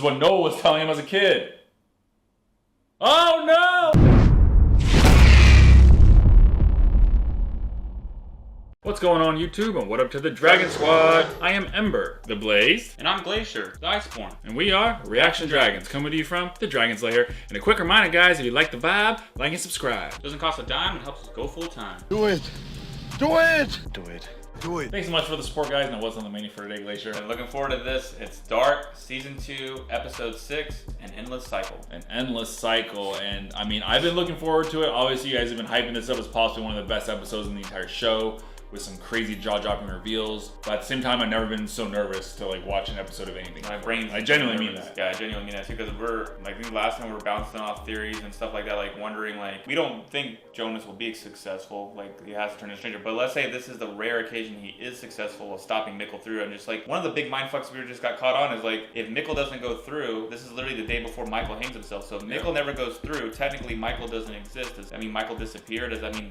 what Noah was telling him as a kid. Oh no! What's going on YouTube and what up to the Dragon Squad? I am Ember, the Blaze. And I'm Glacier, the Iceborn. And we are ReactionDragonz, coming to you from the Dragon Slayer. And a quick reminder guys, if you like the vibe, like and subscribe. Doesn't cost a dime and helps us go full time. Do it! Do it! Do it. Do it. Thanks so much for the support guys, and what's on the menu for today, Glacier? I'm looking forward to this. It's Dark, Season 2, Episode 6, An Endless Cycle. An Endless Cycle, and I mean, I've been looking forward to it. Obviously, you guys have been hyping this up as possibly one of the best episodes in the entire show, with some crazy jaw-dropping reveals. But at the same time, I've never been so nervous to like watch an episode of anything. My brain's I genuinely mean that. Yeah, I genuinely mean that too, because we're, like, I think last time we were bouncing off theories and stuff like that, like wondering, like, we don't think Jonas will be successful, like, he has to turn into a stranger, but let's say this is the rare occasion he is successful of stopping Mikkel through, and just, like, one of the big mindfucks we just got caught on is, like, if Mikkel doesn't go through, this is literally the day before Michael hangs himself, so if Mikkel never goes through, technically Michael doesn't exist. Does that mean Michael disappeared? Does that mean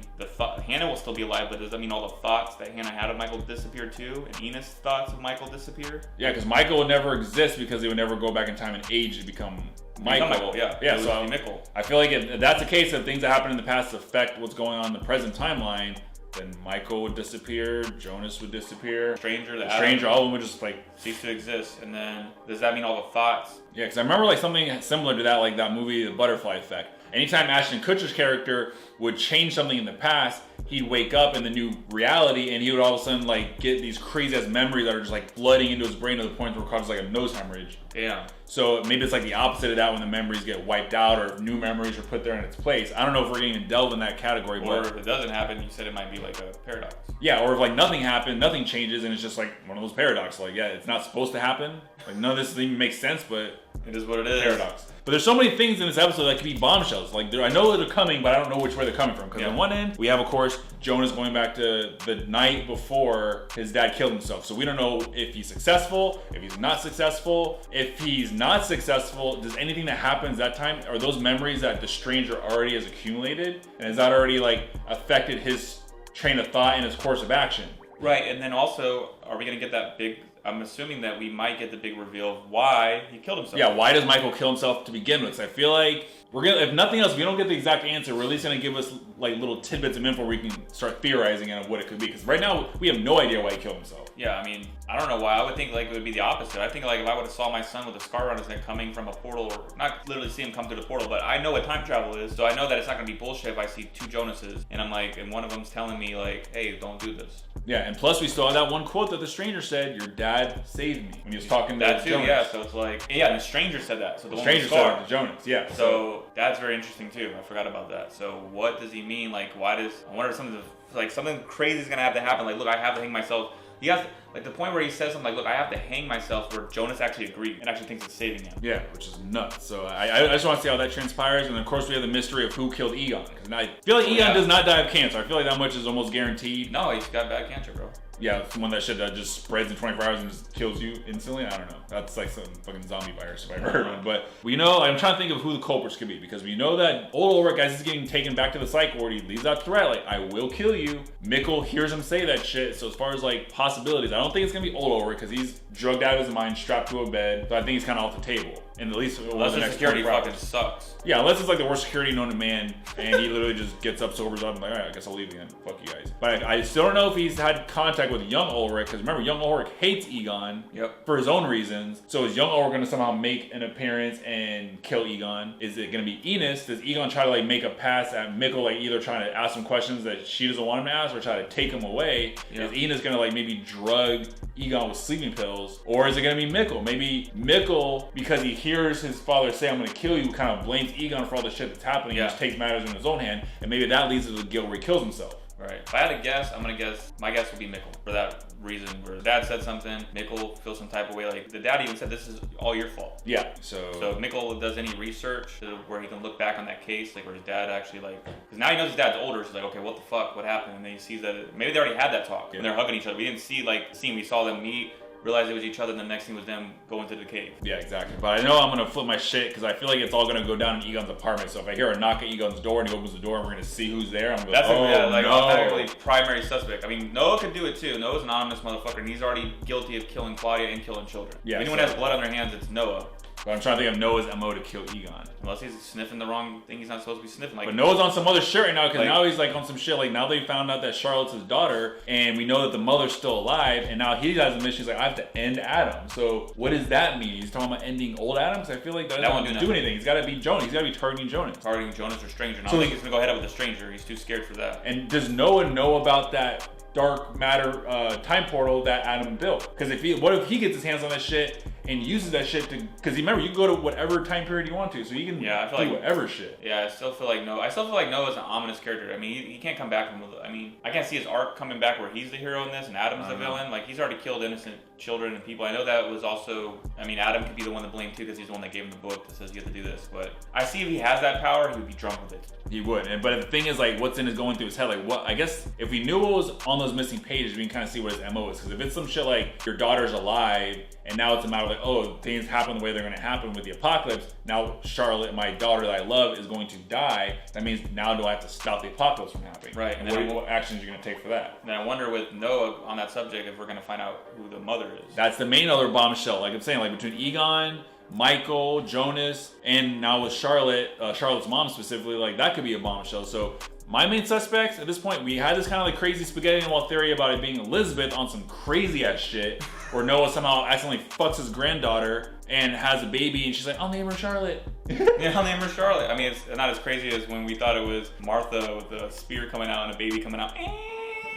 Hannah will still be alive, but does that mean all the thoughts that Hannah had of Michael disappear too, and Enos' thoughts of Michael disappear? Yeah, because Michael would never exist because he would never go back in time and age to become Michael. Yeah, so Mikkel. I feel like if that's the case, if things that happen in the past affect what's going on in the present timeline, then Michael would disappear, Jonas would disappear, Stranger, all of them would just like cease to exist. And then does that mean all the thoughts? Yeah, because I remember like something similar to that, like that movie, The Butterfly Effect. Anytime Ashton Kutcher's character would change something in the past, he'd wake up in the new reality and he would all of a sudden like get these crazy ass memories that are just like flooding into his brain to the point where it causes like a nose hemorrhage. Yeah. So maybe it's like the opposite of that when the memories get wiped out or new memories are put there in its place. I don't know if we're going to delve in that category. Or but if it doesn't happen, you said it might be like a paradox. Yeah, or if like nothing happened, nothing changes, and it's just like one of those paradoxes. Like, yeah, it's not supposed to happen. Like none of this even makes sense, but it is what it is. Paradox. But there's so many things in this episode that could be bombshells. Like, I know that they're coming, but I don't know which way they're coming from. Because on one end, we have, of course, Jonas going back to the night before his dad killed himself. So we don't know if he's successful, if he's not successful. If he's not successful, does anything that happens that time, are those memories that the stranger already has accumulated? And has that already, like, affected his train of thought and his course of action? Right, and then also, are we going to get that big... I'm assuming that we might get the big reveal of why he killed himself. Yeah, why does Michael kill himself to begin with? So I feel like we're gonna, if nothing else, we don't get the exact answer. We're at least gonna give us like little tidbits of info where we can start theorizing on what it could be. Because right now we have no idea why he killed himself. Yeah, I mean, I don't know why. I would think like it would be the opposite. I think like if I would have saw my son with a scar around his neck coming from a portal, or not literally see him come through the portal, but I know what time travel is, so I know that it's not gonna be bullshit if I see two Jonases and I'm like, and one of them's telling me like, hey, don't do this. Yeah, and plus we still have that one quote that the stranger said, "Your dad saved me," when he was talking to that too. Jonas. Yeah, so it's like, yeah, and the stranger said that. So the stranger said it to Jonas. Yeah. So that's very interesting too. I forgot about that. So what does he mean? Like, why does I wonder if something crazy is gonna have to happen? Like, look, I have to hang myself. He has like the point where he says something like, "Look, I have to hang myself," where Jonas actually agreed and actually thinks it's saving him. Yeah, which is nuts. So I just want to see how that transpires, and of course we have the mystery of who killed Egon. Because I feel like Egon does not die of cancer. I feel like that much is almost guaranteed. No, he's got bad cancer, bro. Yeah, it's one that shit that just spreads in 24 hours and just kills you instantly. I don't know. That's like some fucking zombie virus if I've ever heard one. But we know, I'm trying to think of who the culprits could be, because we know that old Ulrich, as he's getting taken back to the psych ward, he leaves that threat like, "I will kill you." Mikkel hears him say that shit. So as far as like possibilities, I don't think it's gonna be old Ulrich because he's drugged out of his mind, strapped to a bed. So I think he's kind of off the table. And at least unless the security fucking sucks. Yeah, unless it's like the worst security known to man, and he literally just gets up, sobers up, and like, all right, I guess I'll leave again. Fuck you guys. But I still don't know if he's had contact with young Ulrich, because remember, young Ulrich hates Egon for his own reasons. So is young Ulrich going to somehow make an appearance and kill Egon? Is it going to be Enos? Does Egon try to like make a pass at Mikkel, like either trying to ask him questions that she doesn't want him to ask, or try to take him away? Is Enos going to like maybe drug Egon with sleeping pills? Or is it going to be Mikkel? Maybe Mikkel, because he hears his father say, "I'm going to kill you," kind of blames Egon for all the shit that's happening and just takes matters in his own hand, and maybe that leads to the guilt where he kills himself. Right. If I had to guess, my guess would be Mikkel, for that reason, where his dad said something, Mikkel feels some type of way, like the dad even said, "This is all your fault." Yeah, so if Mikkel does any research where he can look back on that case, like where his dad actually like, because now he knows his dad's older, so he's like, okay, what the fuck, what happened? And then he sees that maybe they already had that talk, and they're hugging each other. We didn't see like the scene, we saw them meet, realized it was each other, and the next thing was them going to the cave. Yeah, exactly. But I know I'm gonna flip my shit because I feel like it's all gonna go down in Egon's apartment. So if I hear a knock at Egon's door and he opens the door and we're gonna see who's there, I'm gonna that's go, automatically primary suspect. I mean, Noah could do it too. Noah's an anonymous motherfucker, and he's already guilty of killing Claudia and killing children. Yeah, if anyone has blood on their hands, it's Noah. But I'm trying to think of Noah's MO to kill Egon. Unless he's sniffing the wrong thing he's not supposed to be sniffing. Like, but Noah's on some other shit right now because now he's like on some shit. Like now they found out that Charlotte's his daughter, and we know that the mother's still alive, and now he has a mission. He's like, I have to end Adam. So what does that mean? He's talking about ending old Adam? Because I feel like that doesn't do anything. He's got to be Jonas. He's got to be targeting Jonas. Targeting Jonas or Stranger. And I don't think he's gonna go ahead with the Stranger. He's too scared for that. And does Noah know about that dark matter time portal that Adam built? Because what if he gets his hands on that shit and uses that shit to, because remember, you can go to whatever time period you want to, so you can do whatever shit. Yeah, I still feel like Noah's an ominous character. I mean, he can't come back from, I mean, I can't see his arc coming back where he's the hero in this and Adam's the villain. Like, he's already killed innocent children and people. I know that was also, I mean, Adam could be the one to blame too, because he's the one that gave him the book that says you have to do this. But I see if he has that power, he would be drunk with it. He would. But the thing is, like, what's going through his head? Like, what? I guess if we knew what was on those missing pages, we can kind of see what his MO is. Because if it's some shit like your daughter's alive, and now it's a matter of like, oh, things happen the way they're going to happen with the apocalypse. Now Charlotte, my daughter that I love, is going to die. That means now do I have to stop the apocalypse from happening? Right. And what actions are you going to take for that? And I wonder with Noah on that subject if we're going to find out who the mother is. That's the main other bombshell. Like I'm saying, like between Egon, Michael, Jonas, and now with Charlotte, Charlotte's mom specifically, like that could be a bombshell. So my main suspects at this point, we had this kind of like crazy spaghetti and wall theory about it being Elizabeth on some crazy ass shit, where Noah somehow accidentally fucks his granddaughter and has a baby, and she's like, I'll name her Charlotte. Yeah, I'll name her Charlotte. I mean, it's not as crazy as when we thought it was Martha with a spear coming out and a baby coming out.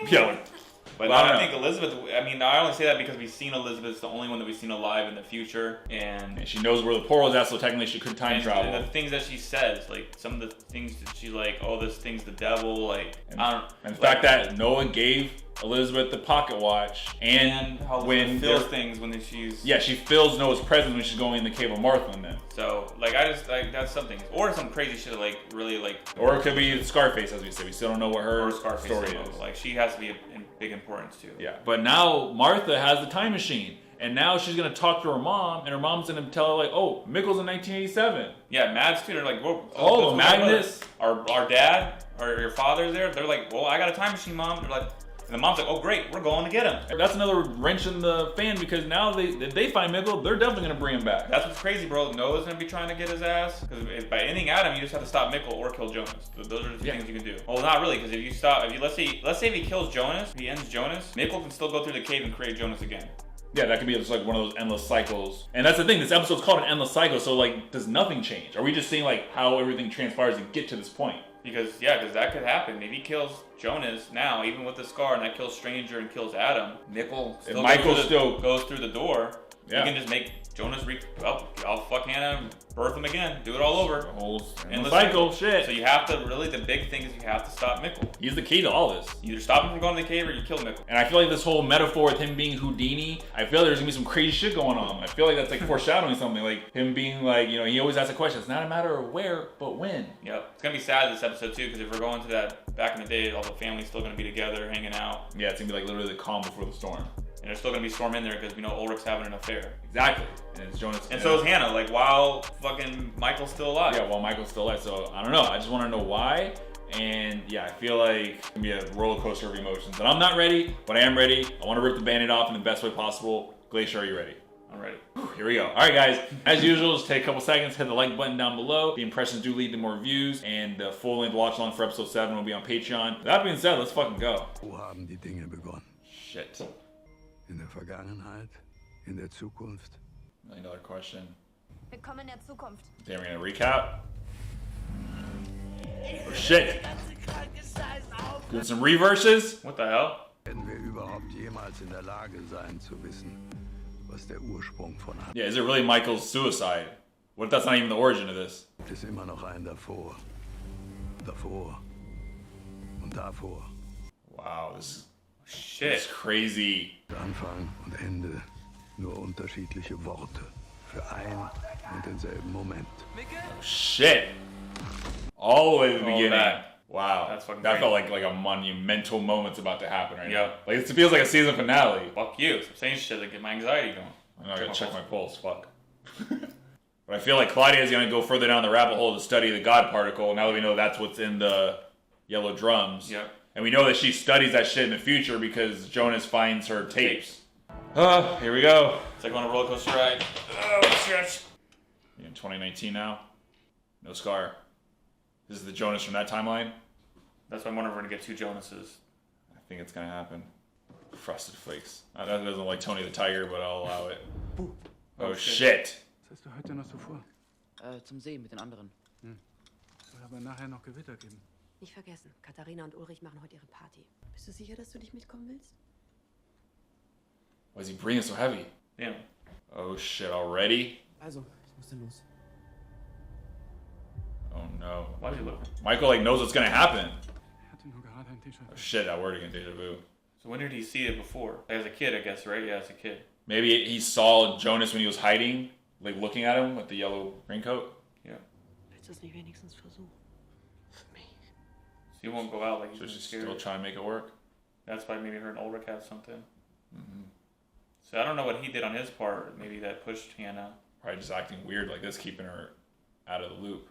Yeah. But well, I think Elizabeth, I mean, I only say that because we've seen Elizabeth. It's the only one that we've seen alive in the future. And she knows where the portal is at, so technically she could time travel. And the things that she says, like some of the things that she's like, oh, this thing's the devil. Like, I don't. And the fact that Noah gave Elizabeth the pocket watch, and how when feels things when she's she feels Noah's presence when she's going in the cave of Martha and them. So like I just like that's something, or some crazy shit like really like, or it could be Scarface, as we say. We still don't know what her story is. Like she has to be in big importance too. Yeah, but now Martha has the time machine. And now she's gonna talk to her mom, and her mom's gonna tell her like, "Oh, Mikkel's in 1987." Yeah, Mads too. They're like, "Whoa, oh, Magnus, our dad, or your father's there." They're like, "Well, I got a time machine, mom." They're like, and the mom's like, "Oh, great, we're going to get him." That's another wrench in the fan because now if they find Mikkel, they're definitely gonna bring him back. That's what's crazy, bro. Noah's gonna be trying to get his ass because by ending Adam, you just have to stop Mikkel or kill Jonas. Those are the two things you can do. Well, not really, because if you stop, let's say if he kills Jonas, if he ends Jonas, Mikkel can still go through the cave and create Jonas again. Yeah, that could be just like one of those endless cycles. And that's the thing, this episode's called an endless cycle, so like, does nothing change? Are we just seeing like how everything transpires to get to this point? Because that could happen. If he kills Jonas now, even with the scar, and that kills Stranger and kills Adam, Mikkel still goes through the door. You can just make Jonas I'll fuck Hannah and birth him again. Do it all over. Endless cycle, shit. So you have to, really, the big thing is you have to stop Mikkel. He's the key to all this. Either stop him from going to the cave or you kill Mikkel. And I feel like this whole metaphor with him being Houdini, I feel like there's gonna be some crazy shit going on. I feel like that's like foreshadowing something. Like him being like, he always asks a question. It's not a matter of where, but when. Yep. It's gonna be sad this episode too, because if we're going to that back in the day, all the family's still gonna be together, hanging out. Yeah, it's gonna be like literally the calm before the storm. And there's still gonna be storm in there because we know Ulrich's having an affair. Exactly. And it's Jonas. And so is Hannah, like while fucking Michael's still alive. Yeah, while Michael's still alive. So I don't know. I just want to know why. And yeah, I feel like it's gonna be a roller coaster of emotions. And I'm not ready, but I am ready. I want to rip the Band-Aid off in the best way possible. Glacier, are you ready? I'm ready. Here we go. All right, guys. As usual, just take a couple seconds, hit the like button down below. The impressions do lead to more views, and the full-length watch-along for episode 7 will be on Patreon. That being said, let's fucking go. Wo haben die Dinge begonnen? Shit. In der Vergangenheit, in der Zukunft. $1 million question. Willkommen in der Zukunft. Then we're gonna recap. Oh shit. Doing some reverses. What the hell? Werden wir überhaupt jemals in der Lage sein zu wissen, was der Ursprung von allem ist? Yeah, is it really Michael's suicide? What if that's not even the origin of this? Es ist immer noch ein davor. Davor. Und davor. Wow, this Shit. is crazy. Anfang und Ende nur unterschiedliche Worte für ein und denselben Moment. Oh, shit. All the way to the beginning. Back. Wow. That's fucking that crazy. felt like a monumental moment's about to happen right now. Like it feels like a season finale. Fuck you. I'm saying shit to get my anxiety going. I know, I gotta check my pulse. Fuck. But I feel like Claudia's gonna go further down the rabbit hole to study the God particle. Now that we know that's what's in the yellow drums. Yep. And we know that she studies that shit in the future because Jonas finds her tapes. Here we go. It's like on a roller coaster ride. Oh, shit. 2019 now. No Scar. This is the Jonas from that timeline. That's why I'm wondering if we're gonna get 2 Jonases. I think it's gonna happen. Frosted Flakes. That doesn't like Tony the Tiger, but I'll allow it. Oh shit! Was hast du heute noch so vor? Zum See mit den anderen. Soll aber nachher noch Gewitter geben. Nicht vergessen, Katharina und Ulrich machen heute ihre Party. Bist du sicher, dass du nicht mitkommen willst? Why is he bringing it so heavy? Damn. Oh shit, already? Also, ich muss dann los. Oh no. Why is he looking? Michael like knows what's gonna happen. Hatte nur gerade ein T-Shirt. Oh shit, that word again, deja vu. So when did he see it before? As a kid, I guess, right? Yeah, as a kid. Maybe he saw Jonas when he was hiding, like looking at him with the yellow raincoat. Yeah. Willst du es nicht wenigstens versuchen? Für mich. So he won't go out like he's So been she's scared. still trying to make it work. That's why maybe her and Ulrich have something. So I don't know what he did on his part. Maybe that pushed Hannah. Probably just acting weird like this, keeping her out of the loop.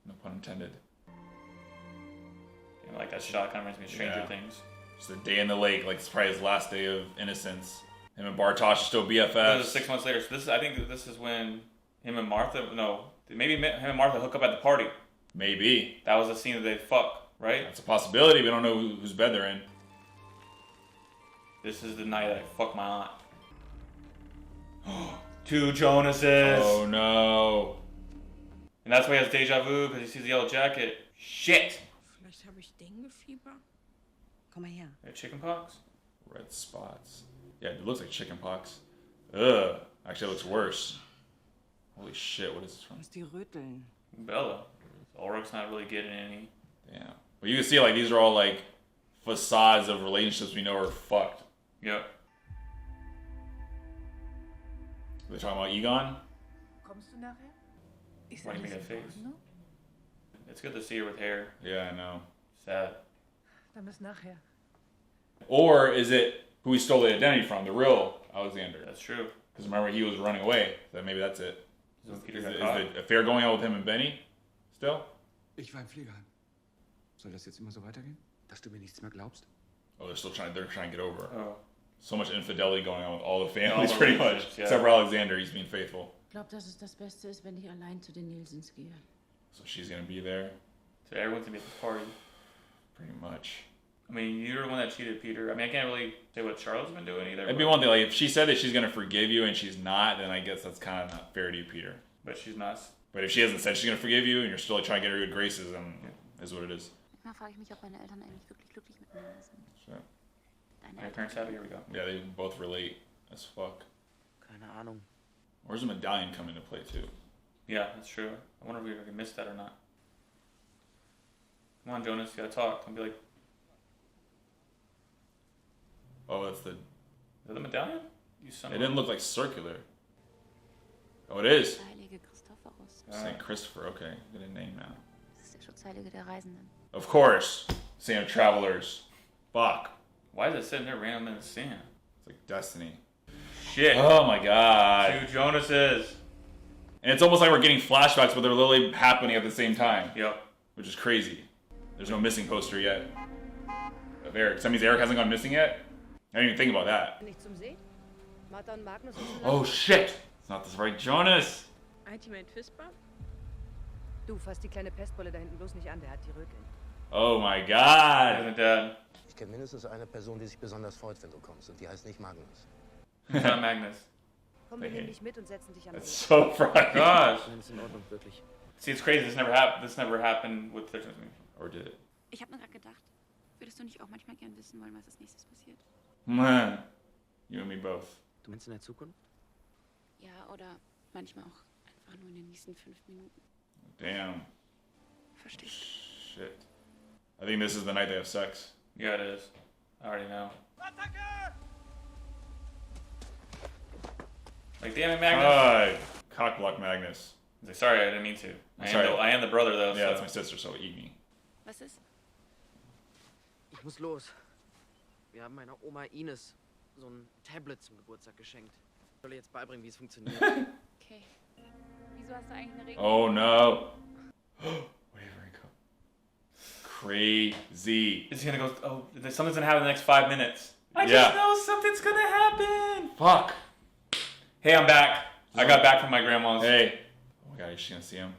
No pun intended. You know, like that shot kind of reminds me of Stranger Yeah. Things. Just a day in the lake, like it's probably his last day of innocence. Him and Bartosz are still This BFFs. is 6 months later. So this is, I think that this is when him and Martha. No, maybe him and Martha hook up at the party. Maybe. That was the scene that they fuck, right? That's a possibility. We don't know whose bed they're in. This is the night that I fucked my aunt. 2 Jonases. Oh no. And that's why he has deja vu, because he sees the yellow jacket. Shit! Vielleicht habe ich Dengue-Fieber. Komm mal her. Chicken pox? Red spots. Yeah, it looks like chicken pox. Ugh. Actually, it looks worse. Holy shit, what is this from? Lass die rütteln. Bella. Ulrich's not really getting any. Damn. Well, you can see like these are all like facades of relationships we know are fucked. Yep. They're talking about Egon? Kommst du nachher? Ist Why do you make alles that in face? Ordnung? It's good to see her with hair. Yeah, I know. Sad. Dann bis nachher. Or is it who he stole the identity from, the real Alexander? That's true. Because remember, he was running away. So maybe that's it. So Is Peter the, got is caught. the affair going on with him and Benny still? Ich war im Pflegeheim. Soll das jetzt immer so weitergehen? Dass du mir nichts mehr glaubst? Oh, they're trying to get over. Oh. So much infidelity going on with all the families, All the pretty much. relationships, yeah. Except for Alexander, he's being faithful. Ich glaube, dass es das Beste ist, wenn ich allein zu den Nielsens gehe. So she's gonna be there, So everyone's gonna be at the party. pretty much. I mean, you're the one that cheated Peter. I mean, I can't really say what Charlotte's been doing either. It'd be one thing, like, if she said that she's gonna forgive you and she's not, then I guess that's kind of not fair to you, Peter. But she's not. But if she hasn't said she's gonna forgive you and you're still like, trying to get her good graces, then is what it is. Manchmal frage ich mich, ob meine Eltern eigentlich wirklich glücklich miteinander sind. So, Deine Are your Eltern? parents happy? Here we go. yeah, they both relate as fuck. Keine Ahnung. Where's the medallion come into play too? Yeah, that's true. I wonder if we ever missed that or not. Come on, Jonas, you gotta talk. Don't be like, Oh, that's the. is that the medallion? You son It of didn't look like circular. Oh, it is. Der heilige Christophorus. Saint Christopher. Okay, get a name now. Das ist der Schutzheilige der Reisenden. Of course, Saint of Travelers. Fuck. Why is it sitting there random in the sand? It's like destiny. Shit. Oh my god. 2 Jonases. And it's almost like we're getting flashbacks, but they're literally happening at the same time, Yep. which is crazy. There's no missing poster yet of Eric. So that means Eric hasn't gone missing yet? I didn't even think about that. Nicht zum See? Martha und Magnus müssen Oh shit! It's not this right Jonas! Ultimate Fistbump? Du, fass die kleine Pestbolle da hinten bloß nicht an, der hat die Röteln. Oh my god! And Dad. Ich kenne mindestens eine Person, die sich besonders freut, wenn du kommst. Und die heißt nicht Magnus. It's not Magnus. Komm, wir nehmen dich mit und setzen dich an That's See. so funny. Gosh. Nein, ist in Ordnung, wirklich. See, it's crazy. This never happened with the. Or did it? Ich habe mir gerade gedacht, würdest du nicht auch manchmal gern wissen wollen, was als nächstes passiert? Man. You and me both. Du meinst in der Zukunft? Ja, oder manchmal auch einfach nur in den nächsten 5 Minuten. Damn. Verstehst du? Shit. I think this is the night they have sex. Yeah, it is. I already know. Like, damn it, Magnus. God. Cockblock Magnus. He's like, sorry, I didn't mean to. Sorry. I am the brother, though. Yeah, so. that's my sister, so eat me. Was ist? Ich muss los. Wir haben meiner Oma Ines so ein Tablet zum Geburtstag geschenkt. Ich soll ihr jetzt beibringen, wie es funktioniert. Okay. Wieso hast du eigentlich eine Regel? Oh no. Whatever it go. Crazy. Is he gonna go? Oh, something's gonna happen in the next 5 minutes. I Yeah. just know something's gonna happen. Fuck. Hey, I'm back. I got back from my grandma's. Hey. my god, she's gonna see him.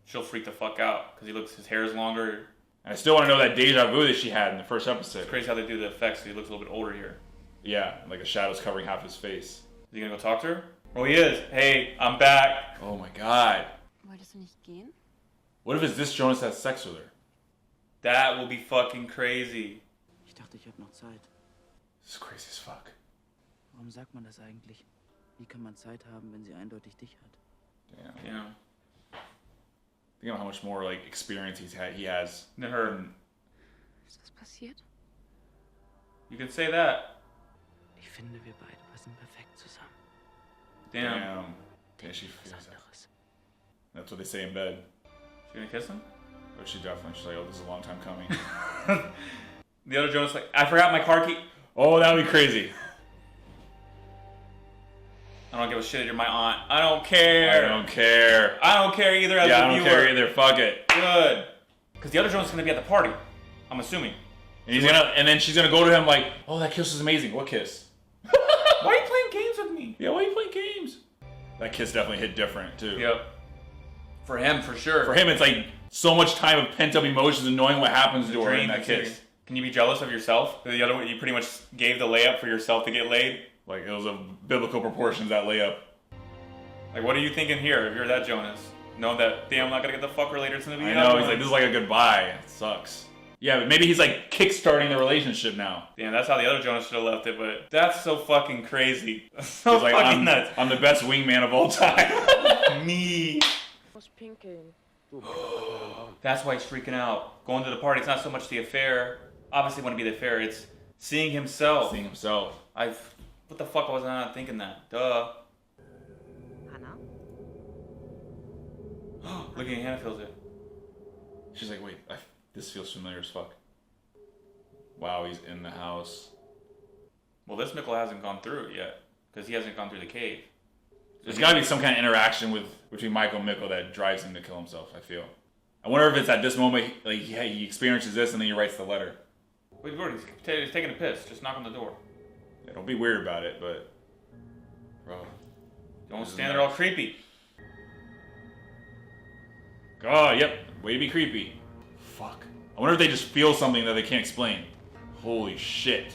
She'll freak the fuck out because his hair is longer. And I still want to know that deja vu that she had in the first episode. It's crazy how they do the effects, so he looks a little bit older here. Yeah, like the shadow's covering half his face. Is he gonna go talk to her? Oh, he is. Hey, I'm back. Oh my god. Wolltest du nicht gehen? What if it's this Jonas has sex with her? That will be fucking crazy. Ich dachte, ich habe noch Zeit. This is crazy as fuck. Warum sagt man das eigentlich? Wie kann man Zeit haben, wenn sie eindeutig dich hat? Damn. Yeah. Think about how much more like experience he has than her. Ist was passiert? You can say that. Ich finde, wir beide passen perfekt zusammen. Damn. Yeah, she feels that. That's what they say in bed. She gonna kiss him? But she's like, oh, this is a long time coming. The other Jonas like, I forgot my car key. Oh, that would be crazy. I don't give a shit if you're my aunt. I don't care. I don't care. I don't care either as yeah, a I don't viewer. care either. Fuck it. Good. Because the other Jonas is gonna be at the party. I'm assuming. And and then she's gonna go to him like, oh, that kiss was amazing. What kiss? Why are you playing games with me? Yeah, why are you playing games? That kiss definitely hit different too. Yep. For him, for sure. For him, it's like so much time of pent up emotions and knowing what happens to her in that kiss. Can you be jealous of yourself? The other way, you pretty much gave the layup for yourself to get laid. Like it was of biblical proportions, that layup. Like, what are you thinking here if you're that Jonas? Know that, damn, I'm not gonna get the fucker later. It's gonna be I know, he's like, this is like a goodbye. It sucks. Yeah, but maybe he's like kickstarting the relationship now. Damn, that's how the other Jonas should have left it, but that's so fucking crazy. That's so he's like, fucking nuts. I'm the best wingman of all time. Me. That's why he's freaking out. Going to the party, it's not so much the affair. Obviously, it wouldn't be the affair, it's seeing himself. Seeing himself. What the fuck was I not thinking that? Duh. Hannah? Look at Hannah feels it. She's like, wait, this feels familiar as fuck. Wow, he's in the house. Well, this Mikkel hasn't gone through it yet, because he hasn't gone through the cave. There's gotta be some kind of interaction between Michael and Mikkel that drives him to kill himself, I feel. I wonder if it's at this moment, like, he experiences this and then he writes the letter. Wait, he's taking a piss. Just knock on the door. Yeah, don't be weird about it, but... Bro. Don't stand there all creepy. God, yep. Way to be creepy. Fuck. I wonder if they just feel something that they can't explain. Holy shit.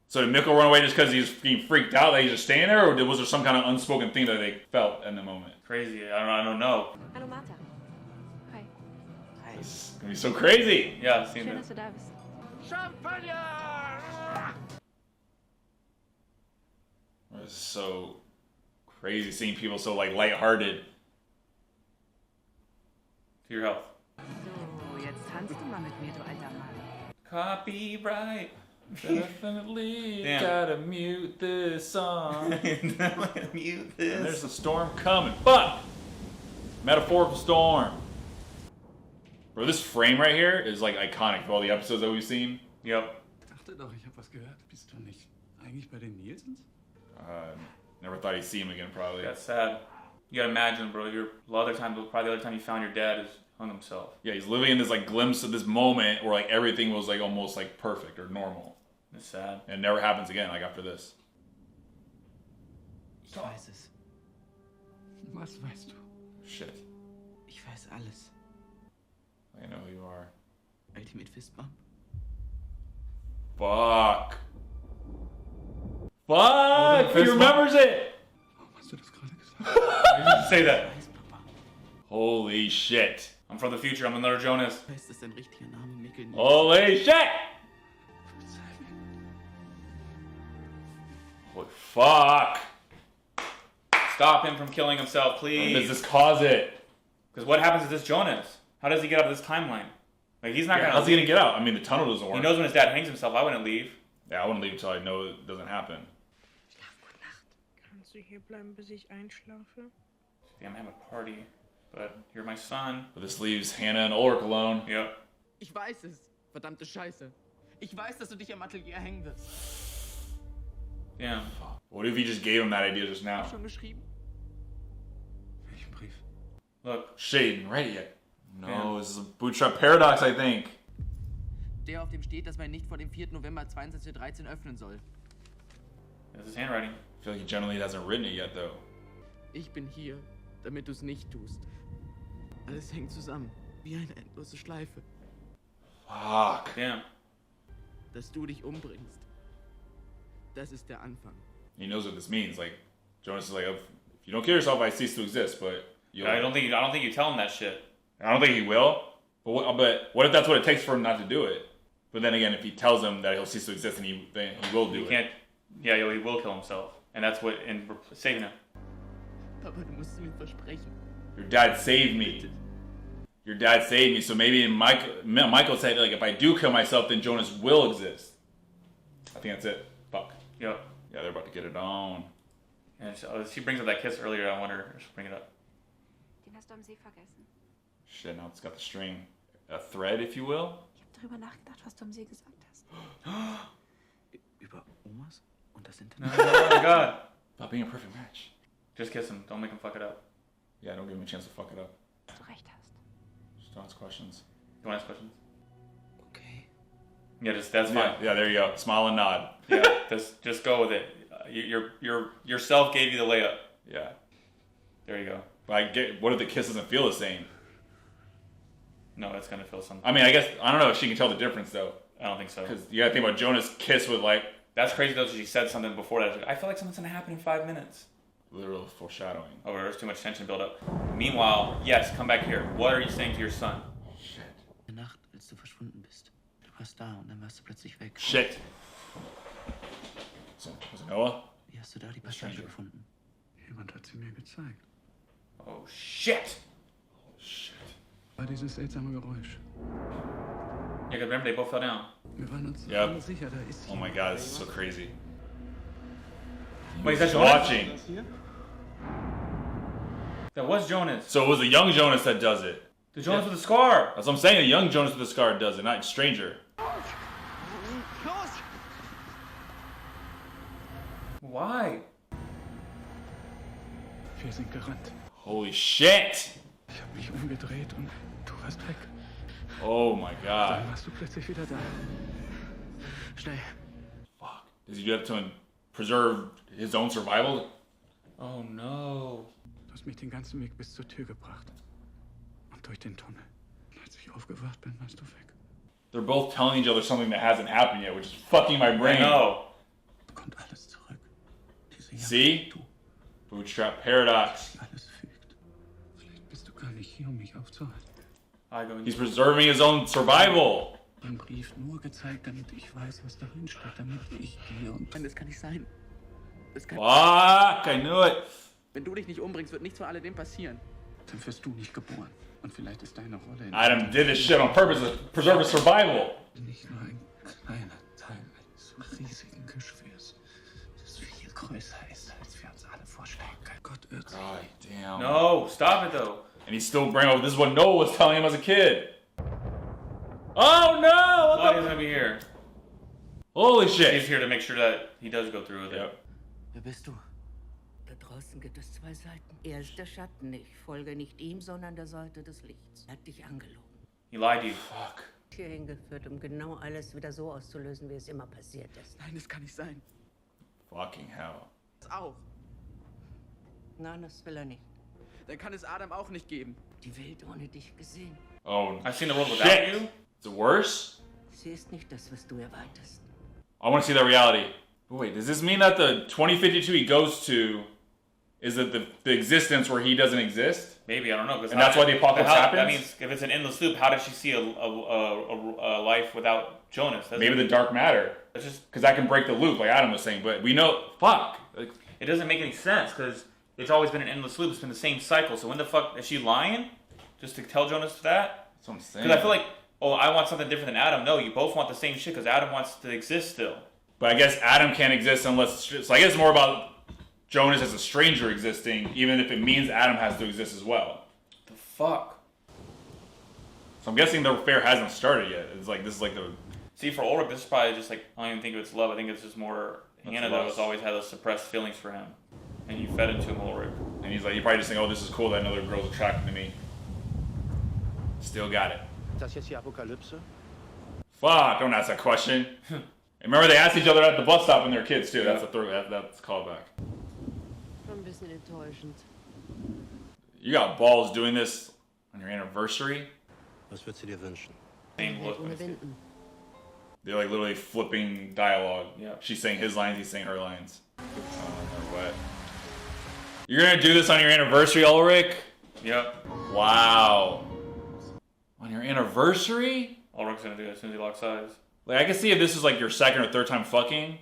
So did Mikkel run away just because he's being freaked out that he's just staying there, or was there some kind of unspoken thing that they felt in the moment? Crazy. I don't know. Hallo Martha. Hi. This is gonna be so crazy. Yeah, seeing Schön, that. dass du da bist. This is so crazy seeing people so like lighthearted. To your health. So, jetzt tanzt du mal mit mir, du alter Mann. Copyright. Definitely Damn. gotta mute this song. Mute this. And there's a storm coming. Fuck! Metaphorical storm. Bro, this frame right here is like iconic for all the episodes that we've seen. Yep. Dachte doch, ich hab was gehört. Bist du nicht eigentlich bei den Nielsens? Never thought he'd see him again, probably. That's sad. You gotta imagine, bro. Probably the other time you found your dad is hung himself. Yeah, he's living in this like glimpse of this moment where like everything was like almost like perfect or normal. It's sad. And it never happens again, like after this. Ich weiß es. Was weißt du? Shit. Ich weiß alles. I know who you are. Ultimate Fist Bump. Fuck. Fuck! He remembers it! Warum hast du das gerade gesagt? Say that. Weiß, Papa. Holy shit. I'm from the future. I'm another Jonas. Weiß, dass dein richtiger Name Mikkel nicht Holy shit! Holy fuck. Stop him from killing himself, Does please. this cause it? Because what happens to this Jonas? How does he get out of this timeline? Like, he's not Yeah, gonna. how's he gonna get out? I mean, the tunnel doesn't work. He knows when his dad hangs himself. I wouldn't leave. Yeah, I wouldn't leave until I know it doesn't happen. Schlaf gut Nacht. Kannst du hier bleiben, bis ich einschlafe? Damn, I have a party. But you're my son. But this leaves Hannah and Ulrich alone. Yep. Ich weiß es. Verdammte Scheiße. Ich weiß, dass du dich am Atelier hängen wirst. Damn. What if he just gave him that idea just now? Schon geschrieben? Welchen Brief? Look. Shit, ain't ready yet. No, Yeah. this is a bootstrap paradox, I think. Der, auf dem steht, dass man nicht vor dem 4. November 22:13 öffnen soll. This is handwriting. I feel like he generally hasn't written it yet, though. Ich bin hier, damit du es nicht tust. Alles hängt zusammen, wie eine endlose Schleife. Fuck. Damn. Dass du dich umbringst, das ist der Anfang. He knows what this means. Like, Jonas is like, if you don't kill yourself, I cease to exist. But I don't think you tell him that shit. I don't think he will. But what if that's what it takes for him not to do it? But then again, if he tells him that he'll cease to exist, then he will do it. Yeah, he will kill himself, and that's what in saving him. Papa, du musst mir versprechen. Your dad saved me. Your dad saved me. So maybe Michael said, like, if I do kill myself, then Jonas will exist. I think that's it. Fuck. Yep. Yeah, they're about to get it on. And she brings up that kiss earlier. I wonder if she'll bring it up. Den hast du am See vergessen. Shit, now it's got the string. A thread, if you will. Ich habe darüber nachgedacht, was du am See gesagt hast. Über Omas und das Internet? Oh my god. About being a perfect match. Just kiss him. Don't make him fuck it up. Yeah, don't give him a chance to fuck it up. Du recht hast. Just don't ask questions. You want to ask questions? Okay. Yeah, that's fine. Yeah, there you go. Smile and nod. Yeah, just go with it. Yourself gave you the layup. Yeah. There you go. But what if the kiss doesn't feel the same? No, it's gonna feel something. I mean, I guess, I don't know if she can tell the difference, though. I don't think so. Because you gotta think about Jonas' kiss with, like... That's crazy, though, she said something before that. I feel like something's gonna happen in 5 minutes. Literal foreshadowing. Oh, there's too much tension build up. Meanwhile, yes, come back here. What are you saying to your son? Shit. Die Nacht, als du verschwunden bist. Du warst da und dann warst du plötzlich weg. Shit. So, was it Noah? Wie hast du da die Passage gefunden? Jemand hat sie mir gezeigt. Oh, shit! Oh, shit. War dieses seltsame Geräusch. Yeah, because remember, they both fell down. Wir waren uns Yep. alle sicher, da ist Oh my god, this is so crazy. Wait, is that He's Jonas? watching. That was Jonas. So it was a young Jonas that does it. The Jonas with the scar. That's what I'm saying, a young Jonas with a scar does it, not a stranger. Why? Wir sind gerannt. Holy shit! Ich habe mich umgedreht und du warst weg. Oh my god. Dann warst du plötzlich wieder da. Schnell. Fuck. Does he do that to preserve his own survival? Oh no. Du hast mich den ganzen Weg bis zur Tür gebracht. Und durch den Tunnel. Als ich aufgewacht bin, warst du weg. They're both telling each other something that hasn't happened yet, which is fucking my brain. I know. Kommt alles zurück. Diese See? Bootstrap paradox. Alles fügt. Vielleicht bist du gar nicht hier, um mich aufzuhalten. He's preserving his own survival. Den Brief nur gezeigt, damit ich weiß, was darin steht, damit ich gehe und... Nein, das kann nicht sein. Das kann... Fuck, I knew it. Wenn du dich nicht umbringst, wird nichts von alledem passieren. Dann wirst du nicht geboren. Und vielleicht ist deine Rolle in... Adam did this shit on purpose to preserve his survival. Nicht nur ein kleiner Teil eines riesigen Geschwürs, das viel größer ist, als wir uns alle vorstellen können. Gott irrt sich. God damn. No, stop it though. And he's still bringing up, this is what Noah was telling him as a kid. Oh no! Claudia's gonna be here. Holy He's shit. here to make sure that he does go through with it. Yep. Wer bist du? Da draußen gibt es zwei Seiten. Er ist der Schatten. Ich folge nicht ihm, sondern der Seite des Lichts. Er hat dich angelogen. He lied to you. Fuck. Hier hingeführt, um genau alles wieder so auszulösen, wie es immer passiert ist. Nein, das kann nicht sein. Fucking hell. Das auch. Nein, das will er nicht. Dann kann es Adam auch nicht geben. Die Welt ohne dich gesehen. Oh, I've seen the world without shit. you. Is it worse? Sie ist nicht das, was du erwartest. I want to see that reality. But wait, does this mean that the 2052 he goes to is that the existence where he doesn't exist? Maybe, I don't know. And that's why the apocalypse happens? That means if it's an endless loop, how did she see a life without Jonas? Maybe the dark matter. That's just Because that can break the loop, like Adam was saying. But we know, fuck. Like, it doesn't make any sense because it's always been an endless loop. It's been the same cycle. So when the fuck is she lying? Just to tell Jonas that? that's what I'm saying. Because I feel like, oh, I want something different than Adam. No, you both want the same shit because Adam wants to exist still. But I guess Adam can't exist unless... So I guess it's more about Jonas as a stranger existing, even if it means Adam has to exist as well. The fuck? So I'm guessing the affair hasn't started yet. It's like, this is like the... See, for Ulrich, this is probably just like, I don't even think it's love. I think it's just more That's Hannah that lust. has always had those suppressed feelings for him. And you fed into him, Ulrich. And he's like, you probably just think, oh, this is cool that another girl's attracted to me. Still got it. Ist das jetzt die Apokalypse? Fuck, don't ask that question. And remember, they asked each other at the bus stop when they were kids, too. That's a that's callback. Schon ein bisschen enttäuschend. You got balls doing this On your anniversary? Was würdest du dir wünschen? Same look. They're like literally flipping dialogue. Yeah. She's saying his lines, he's saying her lines. Or what? You're gonna do this on your anniversary, Ulrich? Yep. Wow. On your anniversary? Ulrich's gonna do it as soon as he locks eyes. Like, I can see if this is like your second or third time fucking,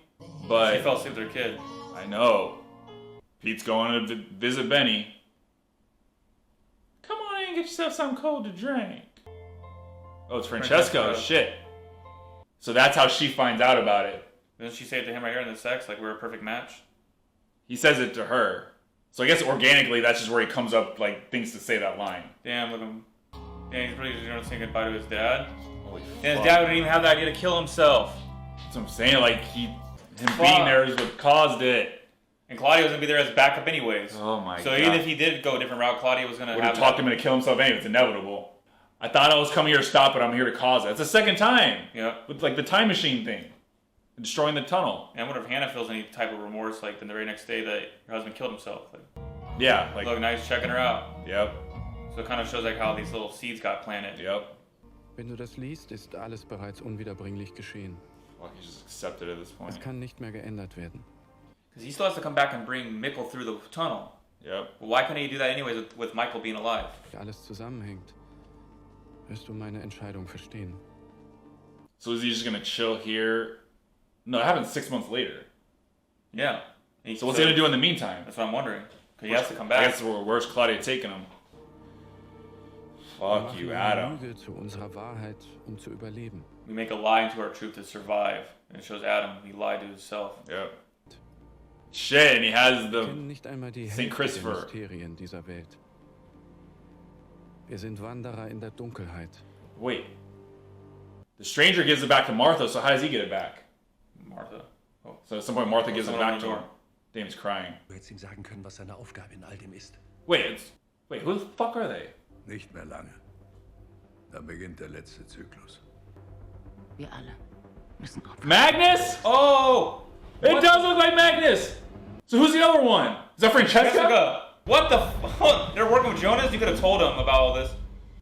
but... She fell asleep with her kid. I know. Pete's going to visit Benny. Come on in and get yourself something cold to drink. Oh, it's Francesco. Shit. So that's how she finds out about it. Doesn't she say it to him right here in the sex? Like, we're a perfect match? He says it to her. So I guess organically, that's just where he comes up, like, things to say that line. Damn, look at him. Damn, he's really just gonna say goodbye to his dad. Holy And fuck. his dad wouldn't even have the idea to kill himself. That's what I'm saying. Like, him being there is what caused it. And Claudia was gonna be there as backup anyways. Oh my god. So even if he did go a different route, Claudia was gonna would have talked him into kill himself anyway. It's inevitable. I thought I was coming here to stop it. I'm here to cause it. It's the second time. Yeah. With like the time machine thing. Destroying the tunnel. And I wonder if Hannah feels any type of remorse, like the very next day that her husband killed himself. Like, yeah. Like, look, now he's checking her out. Yep. So it kind of shows like how these little seeds got planted. Yep. Wenn du das liest, ist alles bereits unwiederbringlich geschehen. Fuck, he just accepted at this point. Es kann nicht mehr geändert werden. Because he still has to come back and bring Mikkel through the tunnel. Yep. Well, why couldn't he do that anyways with Michael being alive? Alles zusammenhängt. Wirst du meine Entscheidung verstehen. So is he just gonna chill here? No, it happened 6 months later. Yeah. So what's he gonna do in the meantime? That's what I'm wondering. Because he has to come back. I guess where's Claudia taking him? Fuck you, Adam. Lüge zu unserer Wahrheit, zu überleben. We make a lie into our truth to survive. And it shows Adam, he lied to himself. Yep. Shit, and he has Wir kennen nicht einmal die St. Hälfte der Christopher. Mysterien dieser Welt. Wir sind Wanderer in der Dunkelheit. Wait. The stranger gives it back to Martha, so how does he get it back? Martha. Oh. So at some point Martha gives it someone back on to the him. door. Damn, he's crying. Du hättest ihm sagen können, was seine Aufgabe in all dem ist. Wait, who the fuck are they? Nicht mehr lange. Dann beginnt der letzte Zyklus. Wir alle müssen aufhören. Magnus? Oh! It does look like Magnus! So who's the other one? Is that Francesca? Jessica! What the fuck? They're working with Jonas? You could have told him about all this.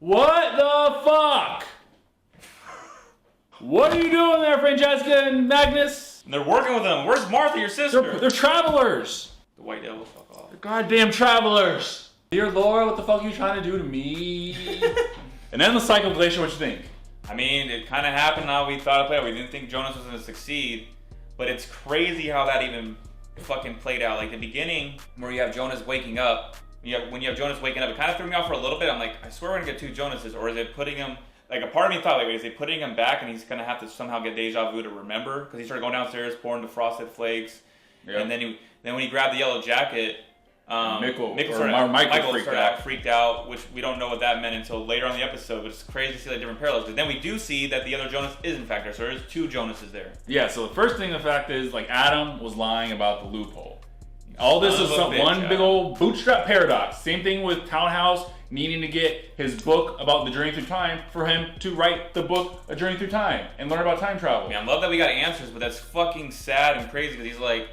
What the fuck? What are you doing there, Francesca and Magnus? And they're working with him. Where's Martha, your sister? They're travelers. The White Devil, fuck off. They're goddamn travelers. Dear Laura, what the fuck are you trying to do to me? And then the Cycle Glacier, what you think? I mean, it kind of happened how we thought it played out. We didn't think Jonas was going to succeed, but it's crazy how that even fucking played out. Like the beginning, where you have Jonas waking up, when you have Jonas waking up, it kind of threw me off for a little bit. I'm like, I swear we're going to get two Jonases, or is it putting him, like a part of me thought, like, is he putting him back and he's going to have to somehow get deja vu to remember? Because he started going downstairs, pouring the frosted flakes, and then when he grabbed the yellow jacket, Michael started freaked out, which we don't know what that meant until later on in the episode, but it's crazy to see like different parallels. But then we do see that the other Jonas is in fact there, so there's two Jonases there. Yeah, so the first thing, the fact is, like, Adam was lying about the loophole. All this is one big old bootstrap paradox. Same thing with Townhouse needing to get his book about the journey through time for him to write the book A Journey Through Time and learn about time travel. I mean, I love that we got answers, but that's fucking sad and crazy because he's like,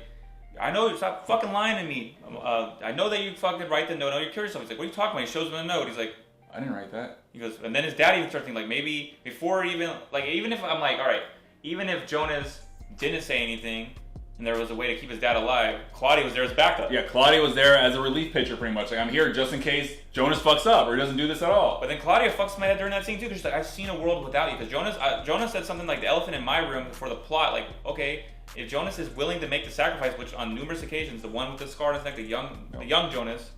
I know, stop fucking lying to me. I know that you fucking write the note. I know you're curious. He's like, what are you talking about? He shows him the note. He's like, I didn't write that. He goes, and then his dad even starts thinking, like, maybe before even, like, even if I'm like, all right, even if Jonas didn't say anything and there was a way to keep his dad alive, Claudia was there as backup. Yeah, Claudia was there as a relief pitcher pretty much. Like, I'm here just in case Jonas fucks up or he doesn't do this at all. But then Claudia fucks my head during that scene too, because she's like, I've seen a world without you. Because Jonas said something like the elephant in my room before the plot, like, okay, if Jonas is willing to make the sacrifice, which on numerous occasions, the one with the scar on his neck, the young Jonas,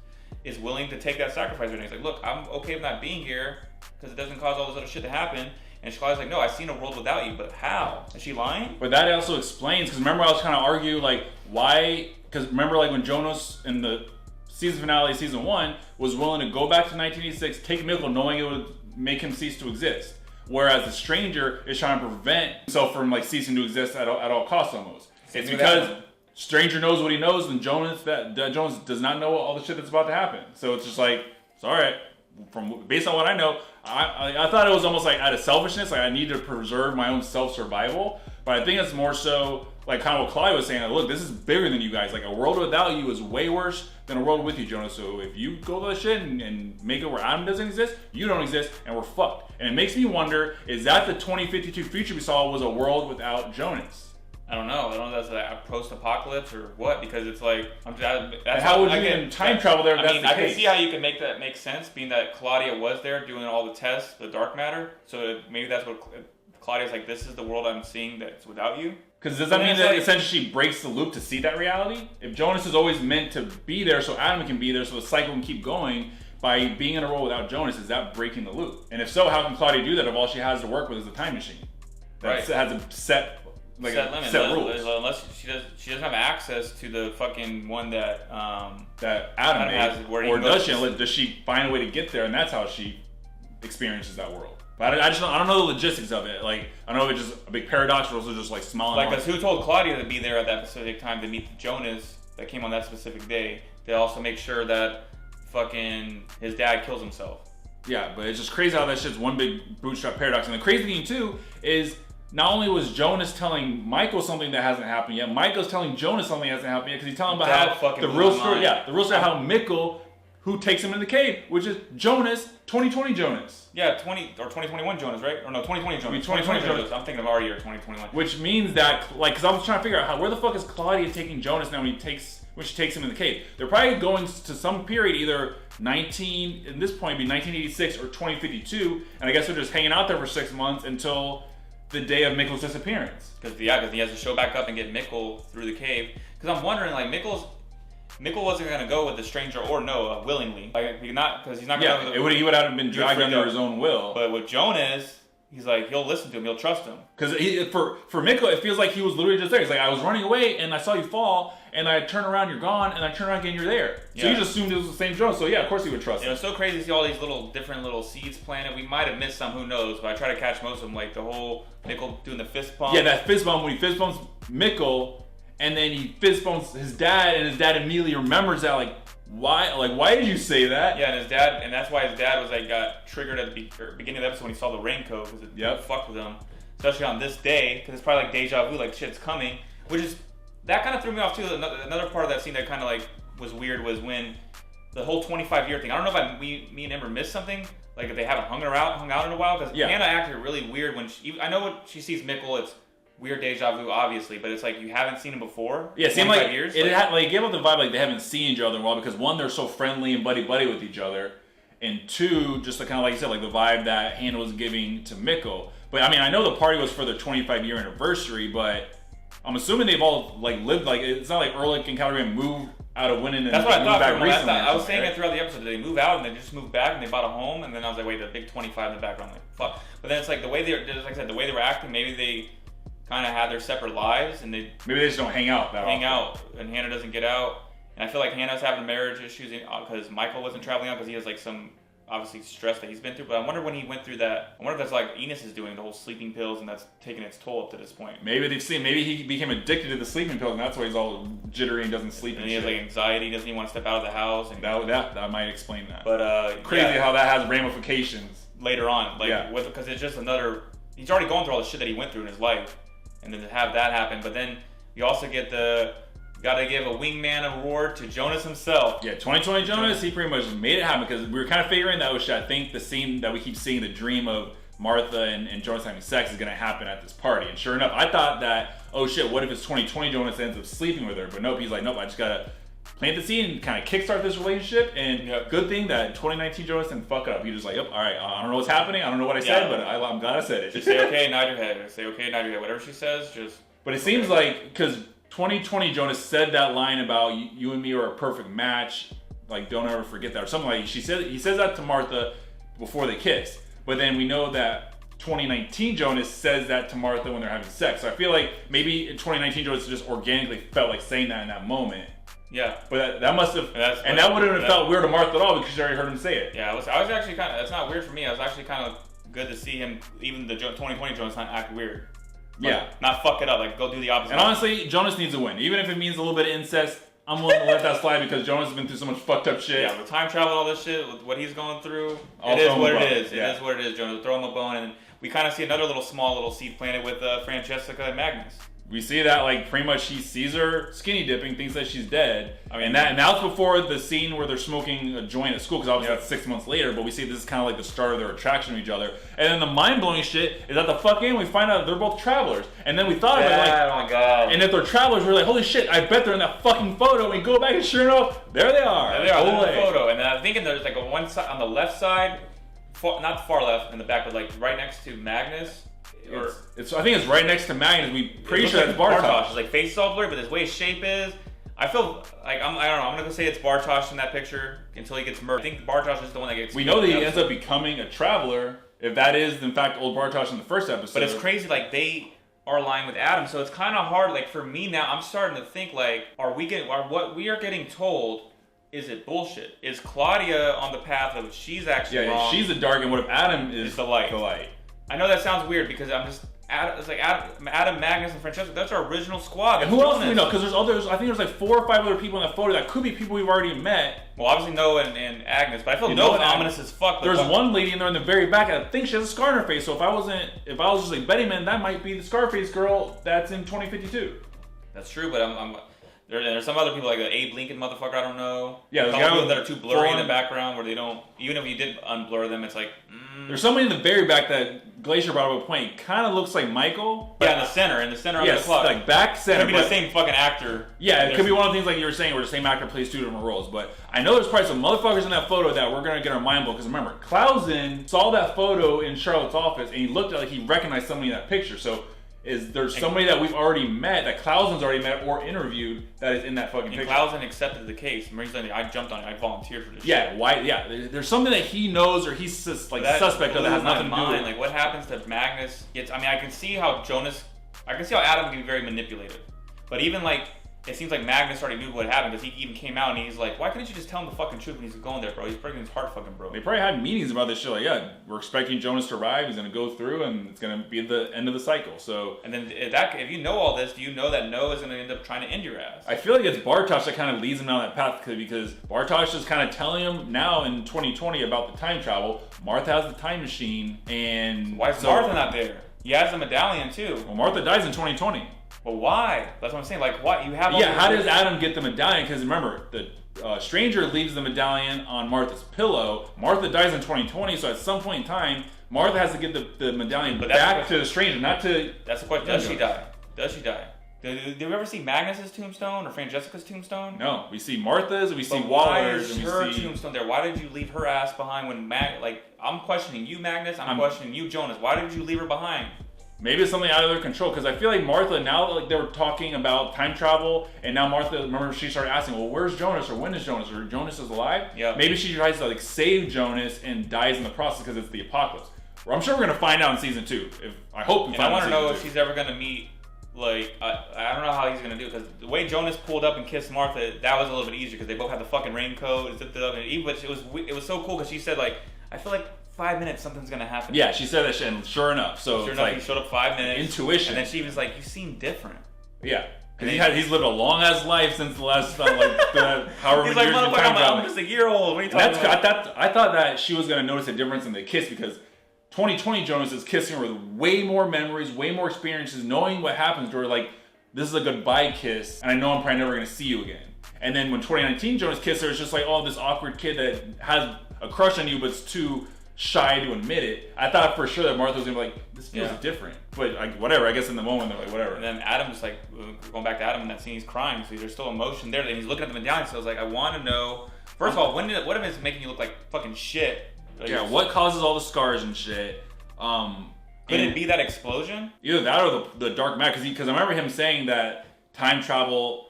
is willing to take that sacrifice. And he's like, look, I'm okay with not being here because it doesn't cause all this other shit to happen. And Claudia's like, no, I've seen a world without you, but how? Is she lying? But that also explains, because remember I was trying to argue, like, why, because remember, like, when Jonas in the season finale, season 1, was willing to go back to 1986, take Mikkel, knowing it would make him cease to exist. Whereas the stranger is trying to prevent himself from, like, ceasing to exist at all costs almost. It's because stranger knows what he knows, and Jonas does not know all the shit that's about to happen. So it's just like, it's all right. Based on what I know, I thought it was almost like out of selfishness, like I need to preserve my own self-survival. But I think it's more so like kind of what Claudia was saying, like, look, this is bigger than you guys. Like a world without you is way worse than a world with you, Jonas. So if you go to that shit and make it where Adam doesn't exist, you don't exist, and we're fucked. And it makes me wonder, is that the 2052 future we saw was a world without Jonas? I don't know. I don't know if that's a post-apocalypse or what, because it's like that's how would you even time travel there? If that's the case? I can see how you can make that make sense, being that Claudia was there doing all the tests, the dark matter. So maybe that's what Claudia's like. This is the world I'm seeing that's without you. Because does that mean that essentially she breaks the loop to see that reality? If Jonas is always meant to be there, so Adam can be there, so the cycle can keep going by being in a world without Jonas, is that breaking the loop? And if so, how can Claudia do that if all she has to work with is a time machine that has a set rules? Unless she doesn't have access to the fucking one that Adam has, or does she find a way to get there, and that's how she experiences that world? But I don't know the logistics of it. Like, I don't know if it's just a big paradox or also just like smiling. Like, because who told Claudia to be there at that specific time to meet Jonas that came on that specific day? They also make sure that fucking his dad kills himself. Yeah, but it's just crazy how that shit's one big bootstrap paradox. And the crazy thing too is not only was Jonas telling Michael something that hasn't happened yet, Michael's telling Jonas something that hasn't happened yet because he's telling him about how the real story, the real story, how Mikkel, who takes him in the cave, which is Jonas, 2020 Jonas. Yeah, 2021 Jonas, right? Or no, 2020 Jonas. 2020 Jonas. I'm thinking of our year, 2021. Which means that, like, because I was trying to figure out where the fuck is Claudia taking Jonas now when she takes him in the cave? They're probably going to some period, either in this point, it'd be 1986 or 2052, and I guess they're just hanging out there for 6 months until the day of Mikkel's disappearance. Because he has to show back up and get Mikkel through the cave. Because I'm wondering, like, Mikkel wasn't gonna go with the stranger or Noah willingly, like he's not gonna. Yeah, he would have been dragged under his own will. But with Jonas, he's like, he'll listen to him, he'll trust him. Because for Mikkel, it feels like he was literally just there. He's like, I was running away and I saw you fall, and I turn around, you're gone, and I turn around again, you're there. So you just assumed it was the same Jonas. So yeah, of course he would trust him. It's so crazy to see all these different little seeds planted. We might have missed some, who knows? But I try to catch most of them, like the whole Mikkel doing the fist bump. Yeah, that fist bump when he fist bumps Mikkel. And then he fist bumps his dad, and his dad immediately remembers that, like, why did you say that? Yeah, and that's why his dad was like got triggered at the beginning of the episode when he saw the raincoat, because it fucked with him, especially on this day, because it's probably like deja vu, like shit's coming, which is that kind of threw me off too. Another part of that scene that kind of like was weird was when the whole 25-year thing. I don't know if me and Ember missed something, like if they haven't hung out in a while, because Hannah acted really weird when I know when she sees Mikkel, it's weird deja vu, obviously, but it's like you haven't seen him before. Yeah, it seemed like years. It gave out the vibe like they haven't seen each other in a while, because one, they're so friendly and buddy with each other, and two, just kind of like you said, like the vibe that Hannah was giving to Mikkel. But I mean, I know the party was for their 25-year anniversary, but I'm assuming they've all like lived, like it's not like Erlich and Calgary moved out of winning and that's what I thought. Back recently. I was saying it throughout the episode. Did they move out and they just moved back and they bought a home? And then I was like, wait, the big 25 in the background, like fuck. But then it's like the way they were acting, maybe they kind of had their separate lives, and maybe they just don't hang out and Hannah doesn't get out, and I feel like Hannah's having marriage issues because Michael wasn't traveling out because he has like some obviously stress that he's been through. But I wonder when he went through that, I wonder if that's like Enos is doing, the whole sleeping pills, and that's taking its toll up to this point. Maybe he became addicted to the sleeping pills, and that's why he's all jittery and doesn't sleep. And he has like anxiety, doesn't even want to step out of the house. And that might explain that. But crazy how that has ramifications later on, because it's just he's already going through all the shit that he went through in his life. And then to have that happen, but then you also get gotta give a wingman award to Jonas himself. Yeah, 2020 Jonas, he pretty much made it happen, because we were kind of figuring that was, I think, the scene that we keep seeing, the dream of Martha and Jonas having sex, is gonna happen at this party. And sure enough, I thought that, oh shit, what if it's 2020 Jonas ends up sleeping with her? But nope, he's like, nope, I just gotta plant the seed and kind of kickstart this relationship. And good thing that 2019 Jonas didn't fuck it up. He just like, yep, all right, I don't know what's happening, I don't know what I said, but I'm glad I said it. Just say okay, nod your head. Say okay, nod your head. Whatever she says, just. But it seems like, because 2020 Jonas said that line about you and me are a perfect match, like don't ever forget that, or something like he says that to Martha before they kiss. But then we know that 2019 Jonas says that to Martha when they're having sex. So I feel like maybe in 2019 Jonas just organically felt like saying that in that moment. Yeah, but that must have, and that wouldn't have felt weird to Martha at all, because she already heard him say it. Yeah, I was actually kind of. That's not weird for me. I was actually kind of good to see him, even the 2020 Jonas, not act weird. Like, not fuck it up. Like go do the opposite. And honestly, Jonas needs a win, even if it means a little bit of incest. I'm willing to let that slide, because Jonas has been through so much fucked up shit. Yeah, with time travel and all this shit, with what he's going through, it is what it is. It is what it is, Jonas. Throw him a bone, and we kind of see another small little seed planted with Francesca and Magnus. We see that like pretty much he sees her skinny dipping, thinks that she's dead. I mean, and that's before the scene where they're smoking a joint at school, because obviously that's 6 months later. But we see this is kind of like the start of their attraction to each other. And then the mind blowing shit is at the fuck end we find out they're both travelers. And then we thought about it, like, oh my god. And if they're travelers, we're like, holy shit, I bet they're in that fucking photo. And go back and sure enough, there they are. There they are. They're in the photo. And then I'm thinking there's like a one side on the left side, not the far left in the back, but like right next to Magnus. I think it's right next to Magnus. We pretty sure like it's Bartosz. His like face is all blurry, but his way his shape is. I feel like I don't know. I'm gonna go say it's Bartosz in that picture until he gets murdered. I think Bartosz is the one that gets. We know that he ends up becoming a traveler. If that is in fact old Bartosz in the first episode. But it's crazy. Like they are aligned with Adam, so it's kind of hard. Like for me now, I'm starting to think like, what we are getting told? Is it bullshit? Is Claudia on the path of she's actually wrong? She's the dark, and what if Adam is the light? The light. I know that sounds weird because it's like Adam, Magnus, and Francesca. That's our original squad. And who else do we know? Because there's others. I think there's like 4 or 5 other people in that photo that could be people we've already met. Well, obviously Noah and Agnes, but I feel Noah's ominous as fuck. There's one lady in there in the very back. I think she has a scar on her face. So if I was just like betting man, that might be the Scarface girl that's in 2052. That's true, but there's some other people like the Abe Lincoln motherfucker. I don't know. Yeah, there's people that are too blurry in the background where they don't. Even if you did unblur them, it's like. There's somebody in the very back that Glacier brought up a point. Kind of looks like Michael. Yeah, in the center of the clock. Like back center. It could be the same fucking actor. Yeah, it could be one of the things like you were saying where the same actor plays 2 different roles. But I know there's probably some motherfuckers in that photo that we're gonna get our mind blown. Because remember, Clausen saw that photo in Charlotte's office and he looked at it like he recognized somebody in that picture. So is there somebody that we've already met, that Clausen's already met or interviewed, that is in that fucking picture? Clausen accepted the case. I jumped on it. I volunteered for this shit. Shit. Why? Yeah, there's something that he knows or he's just like suspect of that has nothing to do with it. Like what happens to Magnus? I can see how Adam can be very manipulative. But even like, it seems like Magnus already knew what happened because he even came out and he's like, why couldn't you just tell him the fucking truth when he's going there, bro? He's breaking his heart fucking broke. They probably had meetings about this shit. Like, yeah, we're expecting Jonas to arrive. He's gonna go through, and it's gonna be the end of the cycle. So, and then if you know all this, do you know that Noah is gonna end up trying to end your ass? I feel like it's Bartosz that kind of leads him down that path because Bartosz is kind of telling him now in 2020 about the time travel. Martha has the time machine, and why is Martha not there? He has the medallion too. Well, Martha dies in 2020. But why? That's what I'm saying. Like, what? You have. How does Adam get the medallion? Because remember, the stranger leaves the medallion on Martha's pillow. Martha dies in 2020, so at some point in time, Martha has to get the medallion back to the stranger, not to. That's the question. Does she die? Does she die? Did we ever see Magnus's tombstone or Francesca's tombstone? No, we see Martha's, we see Waller's, and her tombstone there. Why did you leave her ass behind when I'm questioning you, Magnus. I'm questioning you, Jonas. Why did you leave her behind? Maybe it's something out of their control, because I feel like Martha, now like they were talking about time travel, and now Martha, remember she started asking, well, where's Jonas, or when is Jonas, or Jonas is alive? Yeah. Maybe she tries to like save Jonas and dies in the process because it's the apocalypse. Well, I'm sure we're gonna find out in season 2. I hope we find out. I want to know if she's ever gonna meet. Like I don't know how he's gonna do, because the way Jonas pulled up and kissed Martha, that was a little bit easier because they both had the fucking raincoat and zipped it up, but it was so cool because she said like, I feel like 5 minutes something's gonna happen. Yeah, she said that shit, and sure enough, he showed up 5 minutes. Intuition. And then she was like, you seem different. Yeah. Because he's lived a long ass life since the last however he's many like, years. I'm just a year old. What are you talking about? I thought that she was gonna notice a difference in the kiss, because 2020 Jonas is kissing her with way more memories, way more experiences, knowing what happens to her. Like, this is a goodbye kiss, and I know I'm probably never gonna see you again. And then when 2019 Jonas kissed her, it's just like, oh, this awkward kid that has a crush on you, but it's too shy to admit it. I thought for sure that Martha was gonna be like, this feels different. But whatever, I guess in the moment they're like, whatever. And then Adam's like, going back to Adam in that scene, he's crying, so there's still emotion there. And he's looking at the medallion, so I was like, I want to know, first of all, what if it's making you look like fucking shit? Like, yeah, what causes all the scars and shit? Could it be that explosion? Either that or the dark matter, because I remember him saying that time travel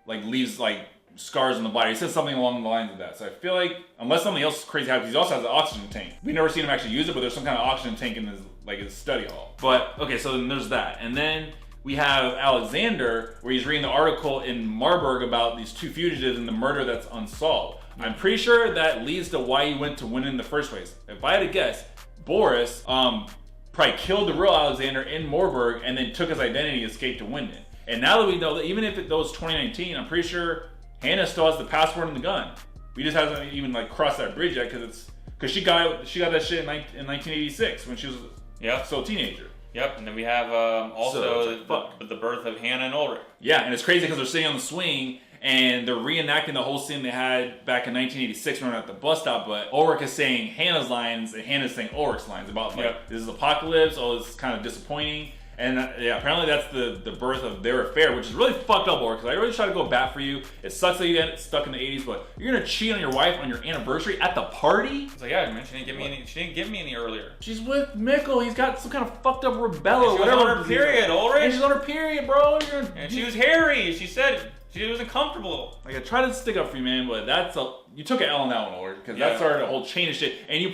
like leaves like scars on the body. He says something along the lines of that. So I feel like unless something else crazy happens, he also has an oxygen tank. We've never seen him actually use it, but there's some kind of oxygen tank in his study hall. But okay, so then there's that, and then we have Alexander, where he's reading the article in Marburg about these 2 fugitives and the murder that's unsolved. I'm pretty sure that leads to why he went to win in the first place. If I had to guess, Boris probably killed the real Alexander in Marburg and then took his identity and escaped to Winden. And now that we know that even if it was 2019, I'm pretty sure Hannah still has the passport and the gun. We just haven't even like crossed that bridge yet, because she got that shit in 1986 when she was still a teenager. Yep, and then we have also the birth of Hannah and Ulrich. Yeah, and it's crazy because they're sitting on the swing and they're reenacting the whole scene they had back in 1986 when they were at the bus stop. But Ulrich is saying Hannah's lines and Hannah's saying Ulrich's lines about like this is apocalypse. Oh, it's kind of disappointing. And yeah, apparently that's the birth of their affair, which is really fucked up, Ulrich. Because I really try to go bat for you. It sucks that you get stuck in the 80s, but you're gonna cheat on your wife on your anniversary at the party? It's like, yeah, man, she didn't give me any earlier. She's with Mikkel. He's got some kind of fucked up rubella. She was on her period, Ulrich. And she's on her period, bro. And she was hairy. She said she wasn't comfortable. Like I try to stick up for you, man, but you took an L on that one, Ulrich, because that started a whole chain of shit. And you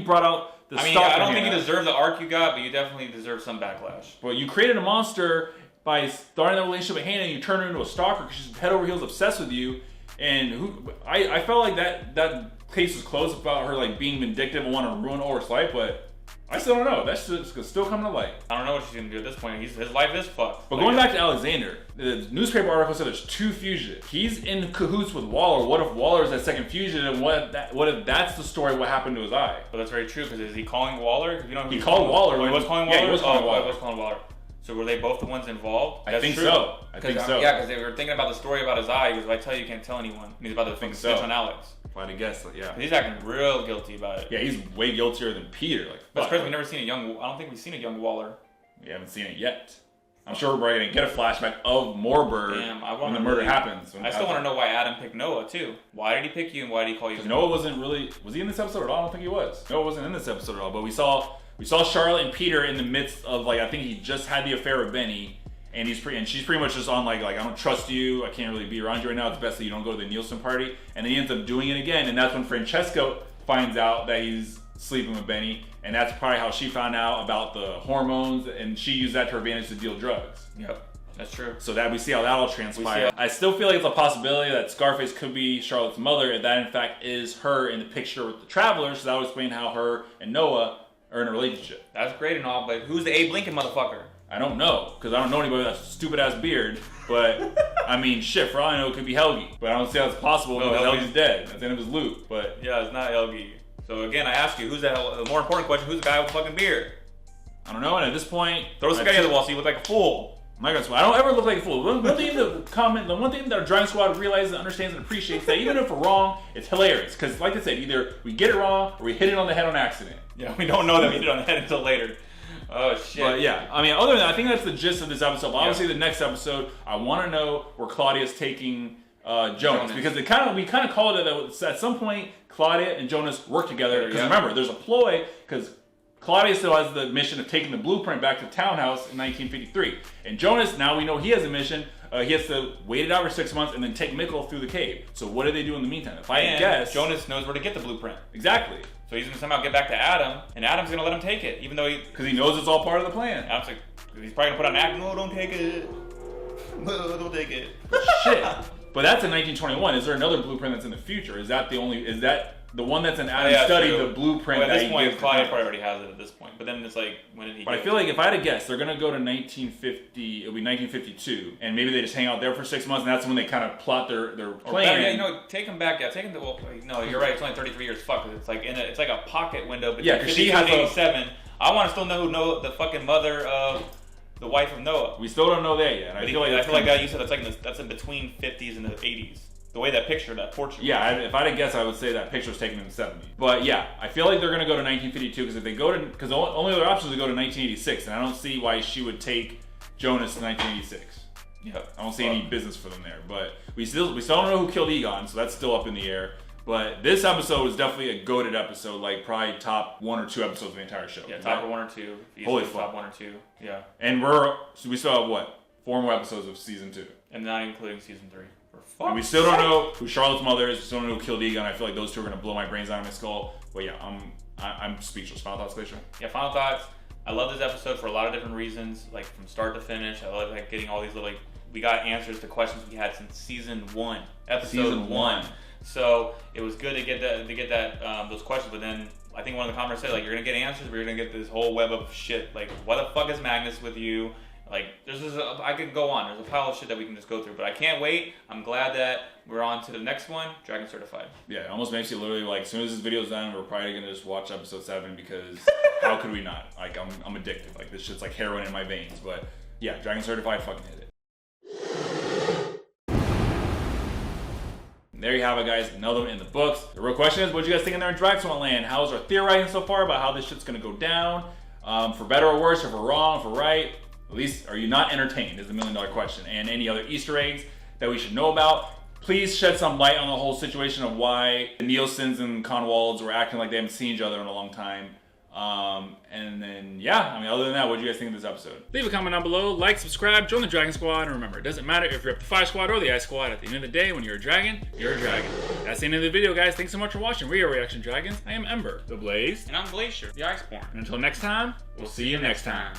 brought out. I don't think you deserve the arc you got, but you definitely deserve some backlash. Well, you created a monster by starting that relationship with Hannah, and you turned her into a stalker because she's head over heels obsessed with you. And I felt like that case was closed about her like being vindictive and wanting to ruin Ulrich's life, but I still don't know. That's still coming to light. I don't know what she's gonna do at this point. His life is fucked. But going back to Alexander, the newspaper article said there's 2 fugitives. He's in cahoots with Waller. What if Waller is that second fugitive? And what if that's the story of what happened to his eye? Well, that's very true, because is he calling Waller? You know, he called Waller. Oh, he was calling Waller? Yeah, he was calling Waller. He was calling Waller. So were they both the ones involved? I think so. I think so. Yeah, because they were thinking about the story about his eye. He goes, if I tell you, you can't tell anyone. And he's about to snitch on Alex. If I had to guess, yeah. He's acting real guilty about it. Yeah, he's way guiltier than Peter. Like, that's crazy. We've never seen I don't think we've seen a young Waller. We haven't seen it yet. I'm sure we're probably going to get a flashback of Morberg when the murder happens. I still want to know why Adam picked Noah, too. Why did he pick you, and why did he call you? Because Noah wasn't really... Was he in this episode at all? I don't think he was. Noah wasn't in this episode at all. But we saw Charlotte and Peter in the midst of, like, I think he just had the affair with Benny. And she's pretty much just on like I don't trust you. I can't really be around you right now. It's best that you don't go to the Nielsen party. And then he ends up doing it again. And that's when Francesca finds out that he's sleeping with Benny. And that's probably how she found out about the hormones. And she used that to her advantage to deal drugs. Yep, that's true. So that we see how that all transpired. I still feel like it's a possibility that Scarface could be Charlotte's mother. If that in fact is her in the picture with the Travelers. So that would explain how her and Noah are in a relationship. That's great and all, but who's the Abe Lincoln motherfucker? I don't know, because I don't know anybody with that stupid-ass beard, but, I mean, shit, for all I know, it could be Helgi. But I don't see how it's possible because Helgi's dead. That's the end of his loop, but... Yeah, it's not Helgi. So, again, I ask you, who's the more important question, who's the guy with the fucking beard? I don't know, and at this point... Throw some guy on the wall so you look like a fool. I'm not gonna swear. I don't ever look like a fool. The one thing that our Driving Squad realizes and understands and appreciates, that even if we're wrong, it's hilarious. Because, like I said, either we get it wrong, or we hit it on the head on accident. Yeah, we don't know that we hit it on the head until later. Oh shit. But yeah, I mean, other than that, I think that's the gist of this episode. But obviously, the next episode, I want to know where Claudia's taking Jonas, because we kind of called it that at some point Claudia and Jonas work together. Because remember, there's a ploy because Claudia still has the mission of taking the blueprint back to Townhouse in 1953, and Jonas, now we know he has a mission. He has to wait it out for 6 months and then take Mikkel through the cave. So what do they do in the meantime? If I guess, Jonas knows where to get the blueprint. Exactly. So he's gonna somehow get back to Adam, and Adam's gonna let him take it, even though because he knows it's all part of the plan. Adam's like, he's probably gonna put on act. No, don't take it. No, don't take it. Shit. But that's in 1921. Is there another blueprint that's in the future? Is that the one that's in Adam's study, the blueprint? Well, at this point, Claudia probably already has it at this point. But then it's like, when did he? But I feel like if I had to guess, they're gonna go to 1950. It'll be 1952, and maybe they just hang out there for 6 months, and that's when they kind of plot their plan. Yeah, take him back. Yeah, take him to. Well, no, you're right. It's only 33 years. Fuck. It's like it's like a pocket window between 52 and 87. I want to still know who the fucking mother of the wife of Noah. We still don't know that yet. I feel like that you said that's in between 50s and the 80s. The way that portrait. Yeah, if I had to guess, I would say that picture was taken in the 70s. But yeah, I feel like they're going to go to 1952 because if they go to, because the only other option is to go to 1986, and I don't see why she would take Jonas to 1986. Yeah, I don't see any business for them there. But we still don't know who killed Egon, so that's still up in the air. But this episode was definitely a goated episode, like probably top 1 or 2 episodes of the entire show. Yeah, top 1 or 2. Holy fuck. Top 1 or 2. Yeah. And we still have what? 4 more episodes of season 2, and not including season 3. And we still don't know who Charlotte's mother is. We still don't know who killed Egon. I feel like those two are gonna blow my brains out of my skull. But yeah, I'm speechless. Final thoughts, Glacier? Yeah, final thoughts. I love this episode for a lot of different reasons, like from start to finish. I love getting all these little we got answers to questions we had since season 1, episode 1. So it was good to get that those questions. But then I think one of the comments said you're gonna get answers, but you're gonna get this whole web of shit. Like, why the fuck is Magnus with you? Like, I could go on. There's a pile of shit that we can just go through, but I can't wait. I'm glad that we're on to the next one, Dragon Certified. Yeah, it almost makes you literally like, as soon as this video's done, we're probably gonna just watch episode 7 because how could we not? Like, I'm addicted. Like, this shit's like heroin in my veins. But yeah, Dragon Certified, fucking hit it. There you have it, guys. Another one in the books. The real question is, what do you guys think in there in Dragon Land? How's our theorizing so far about how this shit's gonna go down? For better or worse, if we're wrong, if we're right, at least are you not entertained is the $1 million question. And any other Easter eggs that we should know about. Please shed some light on the whole situation of why the Nielsen's and Kahnwalds were acting like they haven't seen each other in a long time. And then, yeah, I mean, other than that, what do you guys think of this episode? Leave a comment down below, like, subscribe, join the Dragon Squad, and remember, it doesn't matter if you're up the Fire Squad or the Ice Squad. At the end of the day, when you're a dragon, you're a dragon. That's the end of the video, guys. Thanks so much for watching. We are Reaction Dragons. I am Ember, the Blaze. And I'm Glacier, the Iceborn. And until next time, we'll see you next time.